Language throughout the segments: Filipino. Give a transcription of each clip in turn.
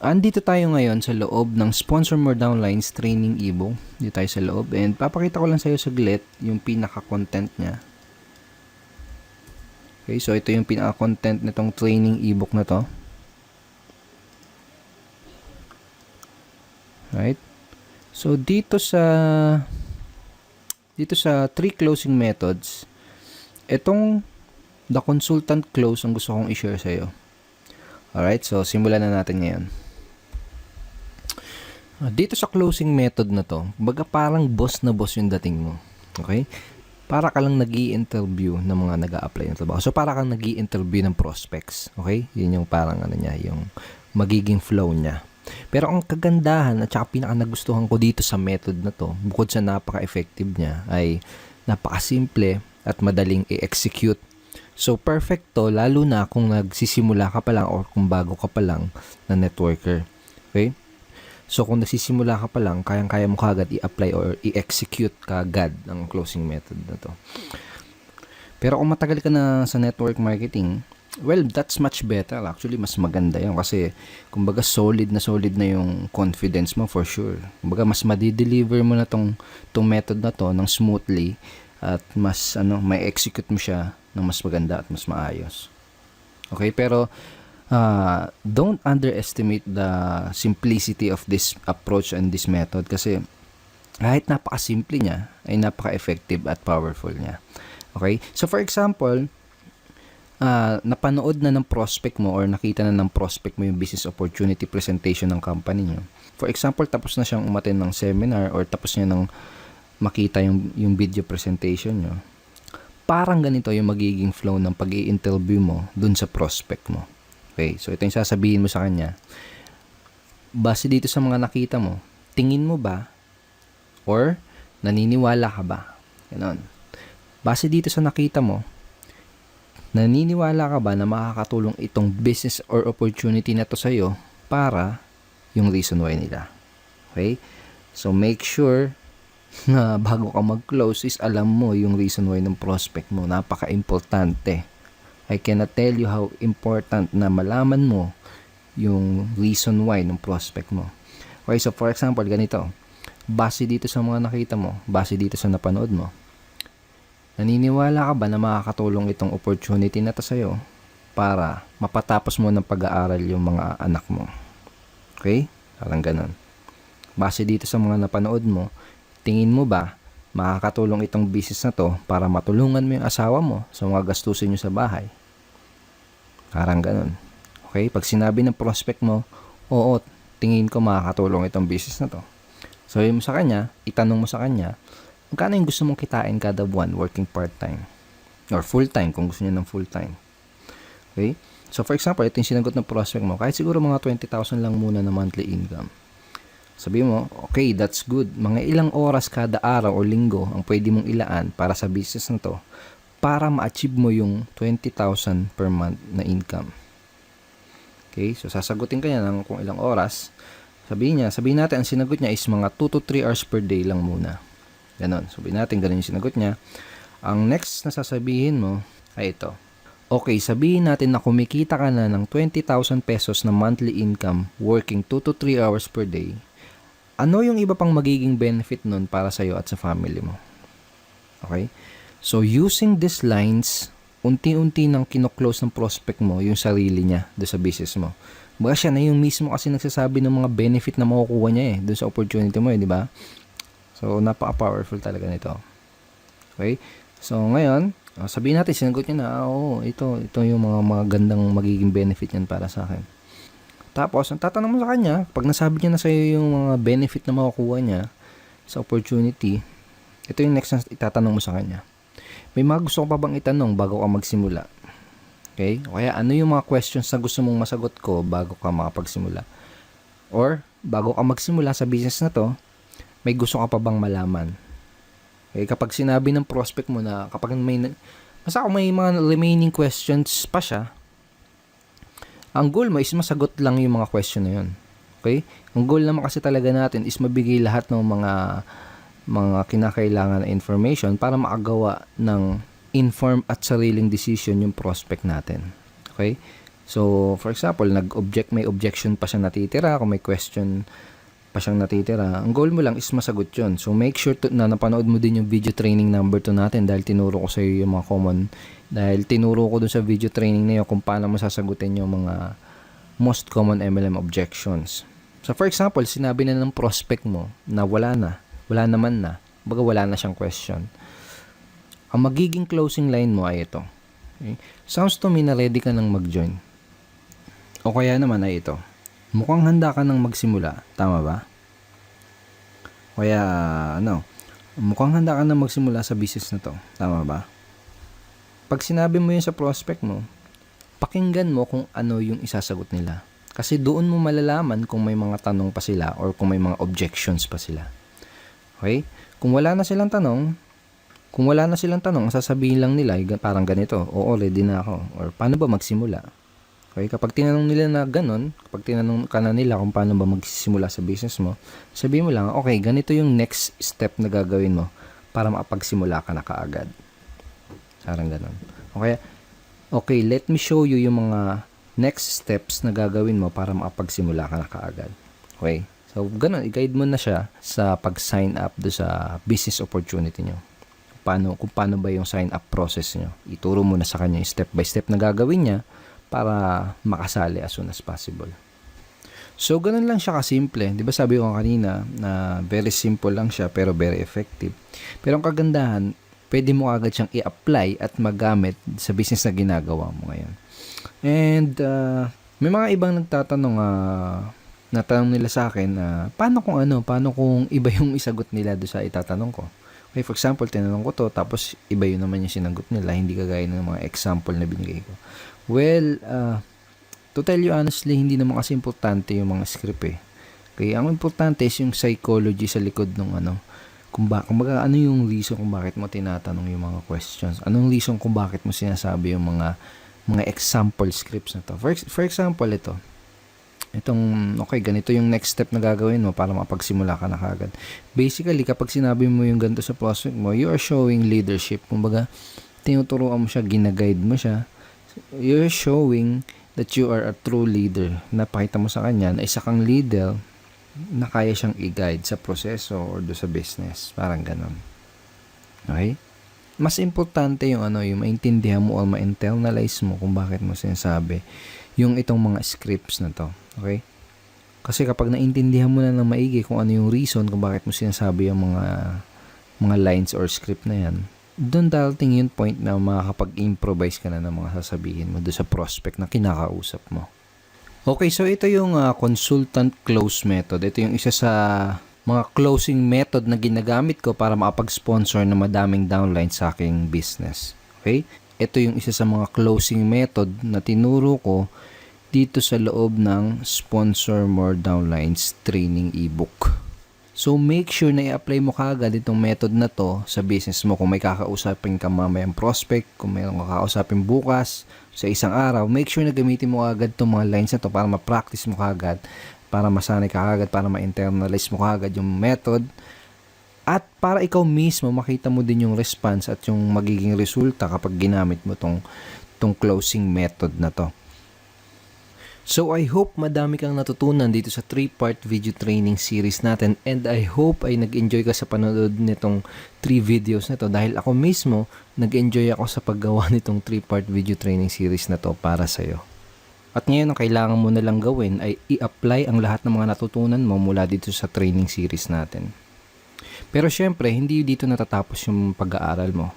Andito tayo ngayon sa loob ng Sponsor More Downlines training ebook. Dito tayo sa loob and papakita ko lang sa iyo saglit yung pinaka-content niya. Okay, so ito yung pinaka-content nitong training ebook na to. Right? So dito sa 3 closing methods, itong the consultant close ang gusto kong i-share sa iyo. Alright, so simulan na natin ngayon. Dito sa closing method na to, baga parang boss na boss yung dating mo. Okay? Para ka lang nag-i-interview ng mga nag-a-apply ng trabaho. So, para kang nag-i-interview ng prospects. Okay? Yun yung parang yung magiging flow niya. Pero ang kagandahan at saka pinaka-nagustuhan ko dito sa method na to, bukod sa napaka-effective niya, ay napaka-simple at madaling i-execute. So, perfect to, lalo na kung nagsisimula ka pa lang or kung bago ka pa lang na networker. Okay? So, kung nagsisimula ka pa lang, kayang-kaya mo kagad i-apply or i-execute kagad ang closing method na to. Pero kung matagal ka na sa network marketing, well, that's much better. Actually, mas maganda yan kasi, kumbaga, solid na yung confidence mo for sure. Kumbaga, mas madi-deliver mo na tong method na to ng smoothly at mas, may execute mo siya ng mas maganda at mas maayos. Okay, pero, don't underestimate the simplicity of this approach and this method kasi kahit napaka-simple niya ay napaka-effective at powerful niya. Okay? So for example, napanood na ng prospect mo or nakita na ng prospect mo yung business opportunity presentation ng company niyo. For example, tapos na siyang umattend ng seminar or tapos niya nang makita yung video presentation niyo. Parang ganito yung magiging flow ng pag-i-interview mo dun sa prospect mo. Okay, so ito yung sasabihin mo sa kanya. Base dito sa mga nakita mo, tingin mo ba or naniniwala ka ba? Ganon. Base dito sa nakita mo, naniniwala ka ba na makakatulong itong business or opportunity na to sa'yo para yung reason why nila? Okay? So make sure na bago ka mag-close is alam mo yung reason why ng prospect mo. Napaka-importante. I cannot tell you how important na malaman mo yung reason why ng prospect mo. Okay, so for example, ganito. Base dito sa mga nakita mo, base dito sa napanood mo, naniniwala ka ba na makakatulong itong opportunity na to sa'yo para mapatapos mo ng pag-aaral yung mga anak mo? Okay? Parang ganun. Base dito sa mga napanood mo, tingin mo ba makakatulong itong business na to para matulungan mo yung asawa mo sa mga gastusin nyo sa bahay? Parang ganun. Okay? Pag sinabi ng prospect mo, oo, tingin ko makakatulong itong business na to. So, yun mo sa kanya, itanong mo sa kanya, magkano yung gusto mong kitain kada buwan working part-time? Or full-time kung gusto niya ng full-time. Okay? So, for example, ito yung sinagot ng prospect mo, kahit siguro mga 20,000 lang muna na monthly income. Sabi mo, okay, that's good. Mga ilang oras kada araw o linggo ang pwede mong ilaan para sa business na to para ma-achieve mo yung 20,000 per month na income. Okay, so sasagutin ka niya ng kung ilang oras. Sabihin natin, ang sinagot niya is mga 2 to 3 hours per day lang muna. Ganon. Sabihin natin, ganun yung sinagot niya. Ang next na sasabihin mo ay ito. Okay, sabihin natin na kumikita ka na ng 20,000 pesos na monthly income working 2 to 3 hours per day. Ano yung iba pang magiging benefit nun para sa'yo at sa family mo? Okay? So, using these lines, unti-unti nang kino-close ng prospect mo yung sarili niya doon sa business mo. Baga siya na yung mismo kasi nagsasabi ng mga benefit na makukuha niya doon sa opportunity mo, di ba? So, napaka-powerful talaga nito. Okay? So, ngayon, sabihin natin, sinagot niya na, ito yung mga magandang magiging benefit yan para sa akin. Tapos, ang tatanong mo sa kanya, pag nasabi niya na sa'yo yung mga benefit na makukuha niya sa opportunity, ito yung next na itatanong mo sa kanya. May mga gusto ko pa bang itanong bago ka magsimula? Okay? O kaya, ano yung mga questions na gusto mong masagot ko bago ka makapagsimula? Or, bago ka magsimula sa business na to, may gusto ka pa bang malaman? Okay? Kapag sinabi ng prospect mo na, kapag basta kung may mga remaining questions pa siya, ang goal mo is masagot lang yung mga question na yun. Okay? Ang goal naman kasi talaga natin is mabigay lahat ng mga kinakailangan na information para makagawa ng informed at sariling decision yung prospect natin. Okay? So, for example, may objection pa siyang natitira, kung may question pa siyang natitira, ang goal mo lang is masagot yun. So, make sure na napanood mo din yung video training number 2 natin dahil tinuro ko sa iyo yung mga tinuro ko dun sa video training na yun kung paano mo sasagutin yung mga most common MLM objections. So, for example, sinabi na ng prospect mo na wala naman na, baga wala na siyang question. Ang magiging closing line mo ay ito. Okay? Sounds to me na ready ka nang mag-join. O kaya naman ay ito. Mukhang handa ka nang magsimula. Tama ba? Kaya, mukhang handa ka nang magsimula sa business na to. Tama ba? Pag sinabi mo yun sa prospect mo, pakinggan mo kung ano yung isasagot nila. Kasi doon mo malalaman kung may mga tanong pa sila or kung may mga objections pa sila. Okay? Kung wala na silang tanong, ang sasabihin lang nila, parang ganito, oo, ready na ako. Or paano ba magsimula? Okay, kapag tinanong nila na ganun, kapag tinanong ka na nila kung paano ba magsisimula sa business mo, sabihin mo lang, okay, ganito yung next step na gagawin mo para makapagsimula ka na kaagad. Parang ganun. Okay, let me show you yung mga next steps na gagawin mo para makapagsimula ka na kaagad. Okay? So, ganun, i-guide mo na siya sa pag-sign up do sa business opportunity nyo. Kung paano ba yung sign up process nyo. Ituro mo na sa kanya yung step by step na gagawin niya para makasali as soon as possible. So, ganun lang siya kasimple. Di ba sabi ko kanina na very simple lang siya pero very effective. Pero ang kagandahan, pwede mo agad siyang i-apply at magamit sa business na ginagawa mo ngayon. And may mga ibang nagtatanong, natanong nila sa akin, paano kung iba yung isagot nila doon sa itatanong ko. Okay, for example, tinanong ko to, tapos iba yun naman yung sinagot nila, hindi kagaya ng mga example na binigay ko. Well, to tell you honestly, hindi naman kasi importante yung mga script eh. Kaya ang importante is yung psychology sa likod ng kumbaga ano yung reason kung bakit mo tinatanong yung mga questions. Anong reason kung bakit mo sinasabi yung mga example scripts na to. For example, okay, ganito yung next step na gagawin mo para mapagsimula ka na kagad. Basically, kapag sinabi mo yung ganito sa prospect mo, you are showing leadership. Kumbaga, tinuturuan mo siya, ginaguide mo siya. You're showing that you are a true leader. Napakita mo sa kanya na isa kang leader na kaya siyang i-guide sa proseso or do sa business. Parang ganun. Okay? Mas importante yung yung maintindihan mo o ma-internalize mo kung bakit mo sinasabi yung itong mga scripts na to. Okay? Kasi kapag naintindihan mo na ng maigi kung ano yung reason kung bakit mo sinasabi yung mga lines or script na yan, doon darating yung point na makakapag-improvise ka na ng mga sasabihin mo doon sa prospect na kinakausap mo. Okay, so ito yung consultant close method. Ito yung isa sa mga closing method na ginagamit ko para makapag-sponsor ng madaming downline sa aking business. Okay? Ito yung isa sa mga closing method na tinuro ko dito sa loob ng Sponsor More Downlines training ebook. So, make sure na i-apply mo kaagad itong method na to sa business mo. Kung may kakausapin ka mamayang prospect, kung may kakausapin bukas, sa isang araw, make sure na gamitin mo kaagad itong mga lines na to para ma-practice mo kaagad, para masanay ka kaagad, para ma-internalize mo kaagad yung method, at para ikaw mismo makita mo din yung response at yung magiging resulta kapag ginamit mo tong closing method na to. So, I hope madami kang natutunan dito sa 3-part video training series natin, and I hope ay nag-enjoy ka sa panonood nitong 3 videos na to dahil ako mismo nag-enjoy ako sa paggawa nitong 3-part video training series na to para sa'yo. At ngayon ang kailangan mo na lang gawin ay i-apply ang lahat ng mga natutunan mo mula dito sa training series natin. Pero syempre, hindi dito natatapos yung pag-aaral mo.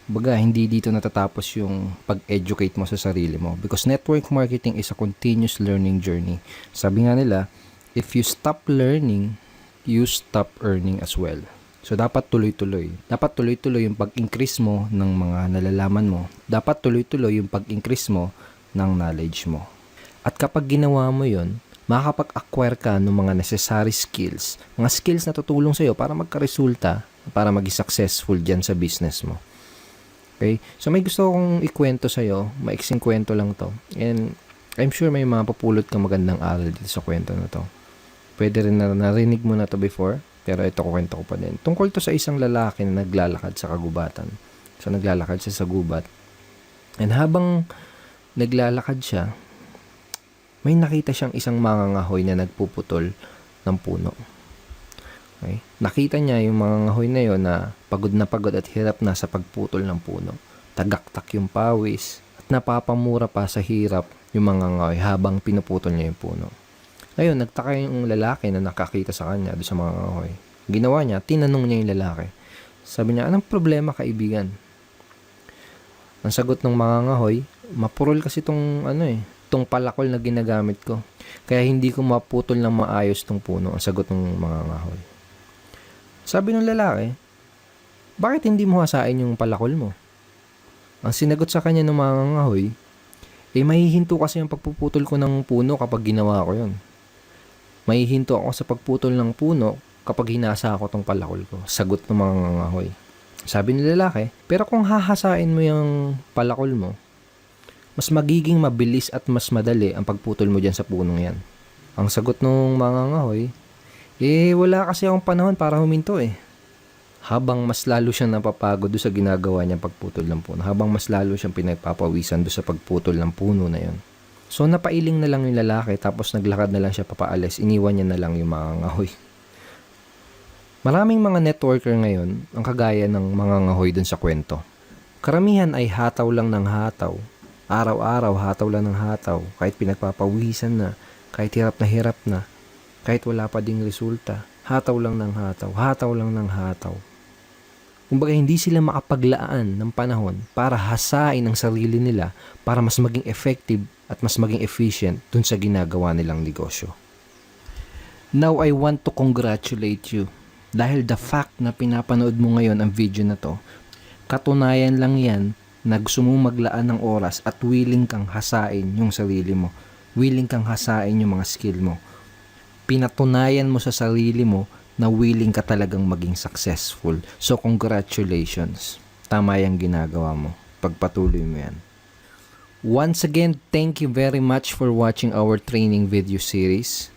Baga, hindi dito natatapos yung pag-educate mo sa sarili mo. Because network marketing is a continuous learning journey. Sabi nga nila, if you stop learning, you stop earning as well. So, dapat tuloy-tuloy. Dapat tuloy-tuloy yung pag-increase mo ng mga nalalaman mo. Dapat tuloy-tuloy yung pag-increase mo ng knowledge mo. At kapag ginawa mo yon, makakapag-acquire ka ng mga necessary skills. Mga skills na tutulong sa'yo para magka-resulta, para maging successful dyan sa business mo. Okay? So, may gusto akong ikwento sa'yo. Maiksing kwento lang to. And I'm sure may mapupulot ka magandang aral dito sa kwento na to. Pwede rin na narinig mo na to before, pero ito kwento ko pa din. Tungkol to sa isang lalaki na naglalakad sa kagubatan. So, naglalakad siya sa gubat. And habang naglalakad siya, may nakita siyang isang mangangahoy na nagpuputol ng puno. Okay? Nakita niya yung mangangahoy na yon na pagod at hirap na sa pagputol ng puno. Tagaktak yung pawis at napapamura pa sa hirap yung mangangahoy habang pinuputol niya yung puno. Ngayon, nagtaka yung lalaki na nakakita sa kanya doon sa mangangahoy. Ginawa niya, tinanong niya yung lalaki. Sabi niya, anong problema kaibigan? Ang sagot ng mangangahoy, mapurol kasi tong palakol na ginagamit ko. Kaya hindi ko maputol ng maayos tong puno. Ang sagot ng mangangahoy. Sabi ng lalaki, bakit hindi mo hasain yung palakol mo? Ang sinagot sa kanya ng mangangahoy, mahihinto kasi ang pagpuputol ko ng puno kapag ginawa ko yon. Mahihinto ako sa pagputol ng puno kapag hinasa ko tong palakol ko. Sagot ng mangangahoy. Sabi ng lalaki, pero kung hahasain mo yung palakol mo, mas magiging mabilis at mas madali ang pagputol mo dyan sa punong yan. Ang sagot ng mangangahoy, wala kasi akong panahon para huminto Habang mas lalo siyang napapagod doon sa ginagawa niyang pagputol ng puno. Habang mas lalo siyang pinagpapawisan doon sa pagputol ng puno na yon. So napailing na lang yung lalaki tapos naglakad na lang siya papaalis. Iniwan niya na lang yung mangangahoy. Maraming mga networker ngayon ang kagaya ng mangangahoy dun sa kwento. Karamihan ay hataw lang ng hataw. Araw-araw hataw lang ng hataw. Kahit pinagpapawisan na, kahit hirap na, kahit wala pa ding resulta. Hataw lang ng hataw. Hataw lang ng hataw. Kumbaga hindi sila makapaglaan ng panahon para hasain ang sarili nila para mas maging effective at mas maging efficient dun sa ginagawa nilang negosyo. Now I want to congratulate you. Dahil the fact na pinapanood mo ngayon ang video na to, katunayan lang yan na gusto mong maglaan ng oras at willing kang hasain yung sarili mo. Willing kang hasain yung mga skill mo. Pinatunayan mo sa sarili mo na willing ka talagang maging successful. So congratulations. Tama yung ginagawa mo. Pagpatuloy mo yan. Once again, thank you very much for watching our training video series.